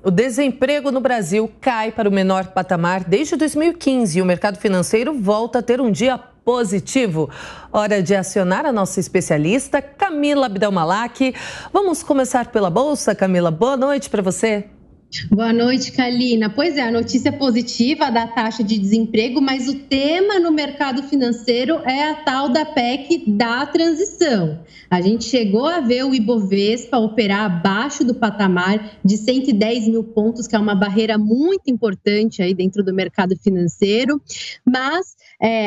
O desemprego no Brasil cai para o menor patamar desde 2015 e o mercado financeiro volta a ter um dia positivo. Hora de acionar a nossa especialista, Camila Abdelmalak. Vamos começar pela Bolsa, Camila. Boa noite para você. Boa noite, Kalina. Pois é, a notícia positiva da taxa de desemprego, mas o tema no mercado financeiro é a tal da PEC da transição. A gente chegou a ver o Ibovespa operar abaixo do patamar de 110 mil pontos, que é uma barreira muito importante aí dentro do mercado financeiro, mas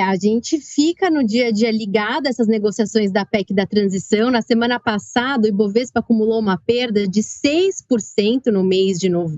a gente fica no dia a dia ligado a essas negociações da PEC da transição. Na semana passada, o Ibovespa acumulou uma perda de 6% no mês de novembro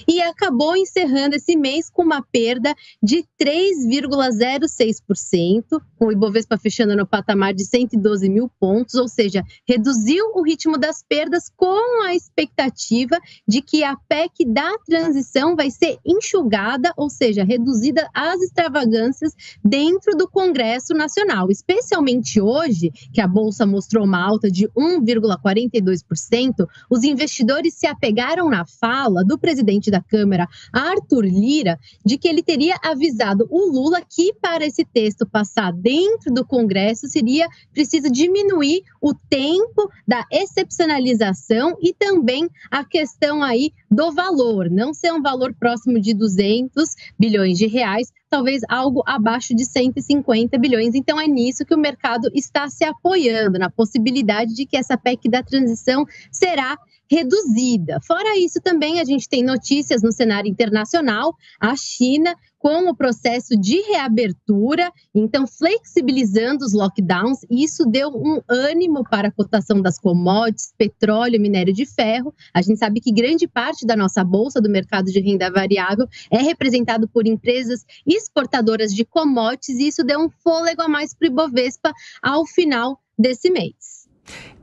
e acabou encerrando esse mês com uma perda de 3,06%, com o Ibovespa fechando no patamar de 112 mil pontos, ou seja, reduziu o ritmo das perdas com a expectativa de que a PEC da transição vai ser enxugada, ou seja, reduzida às extravagâncias dentro do Congresso Nacional. Especialmente hoje, que a Bolsa mostrou uma alta de 1,42%, os investidores se apegaram na fala do presidente da Câmara, Arthur Lira, de que ele teria avisado o Lula que para esse texto passar dentro do Congresso seria preciso diminuir o tempo da excepcionalização e também a questão aí do valor, não ser um valor próximo de 200 bilhões de reais, talvez algo abaixo de 150 bilhões. Então é nisso que o mercado está se apoiando, na possibilidade de que essa PEC da transição será reduzida. Fora isso, também a gente tem notícias no cenário internacional, a China com o processo de reabertura, então flexibilizando os lockdowns, e isso deu um ânimo para a cotação das commodities, petróleo, minério de ferro. A gente sabe que grande parte da nossa bolsa do mercado de renda variável é representado por empresas exportadoras de commodities, e isso deu um fôlego a mais para o Ibovespa ao final desse mês.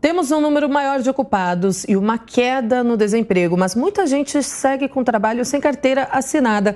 Temos um número maior de ocupados e uma queda no desemprego, mas muita gente segue com trabalho sem carteira assinada.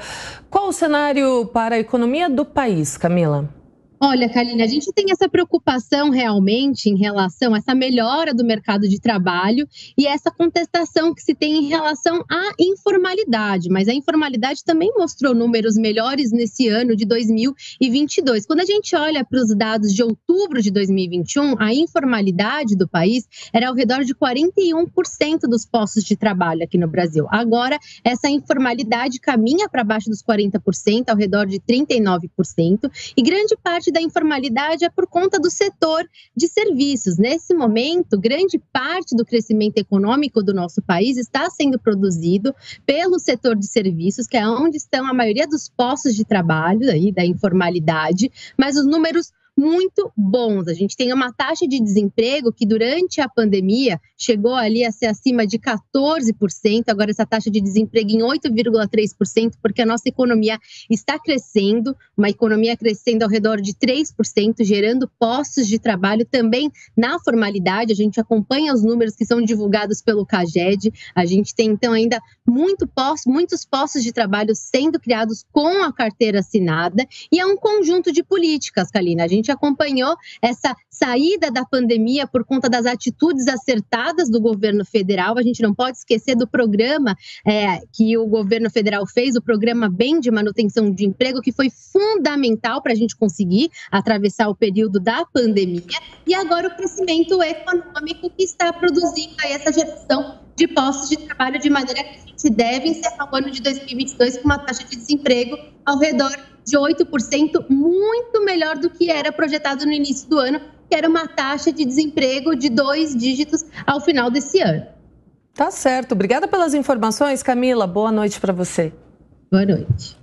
Qual o cenário para a economia do país, Camila? Olha, Kalina, a gente tem essa preocupação realmente em relação a essa melhora do mercado de trabalho e essa contestação que se tem em relação à informalidade, mas a informalidade também mostrou números melhores nesse ano de 2022. Quando a gente olha para os dados de outubro de 2021, a informalidade do país era ao redor de 41% dos postos de trabalho aqui no Brasil. Agora, essa informalidade caminha para baixo dos 40%, ao redor de 39%, e grande parte da informalidade é por conta do setor de serviços. Nesse momento, grande parte do crescimento econômico do nosso país está sendo produzido pelo setor de serviços, que é onde estão a maioria dos postos de trabalho aí, da informalidade, mas os números muito bons. A gente tem uma taxa de desemprego que durante a pandemia chegou ali a ser acima de 14%, agora essa taxa de desemprego em 8,3%, porque a nossa economia está crescendo, uma economia crescendo ao redor de 3%, gerando postos de trabalho também na formalidade. A gente acompanha os números que são divulgados pelo CAGED, a gente tem então ainda muitos postos de trabalho sendo criados com a carteira assinada, e é um conjunto de políticas, Kalina. A gente acompanhou essa saída da pandemia por conta das atitudes acertadas do governo federal. A gente não pode esquecer do programa que o governo federal fez, o programa Bem de Manutenção de Emprego, que foi fundamental para a gente conseguir atravessar o período da pandemia, e agora o crescimento econômico que está produzindo aí essa geração de postos de trabalho, de maneira que a gente deve encerrar o ano de 2022 com uma taxa de desemprego ao redor de 8%, muito melhor do que era projetado no início do ano, que era uma taxa de desemprego de 2 dígitos ao final desse ano. Tá certo. Obrigada pelas informações, Camila. Boa noite para você. Boa noite.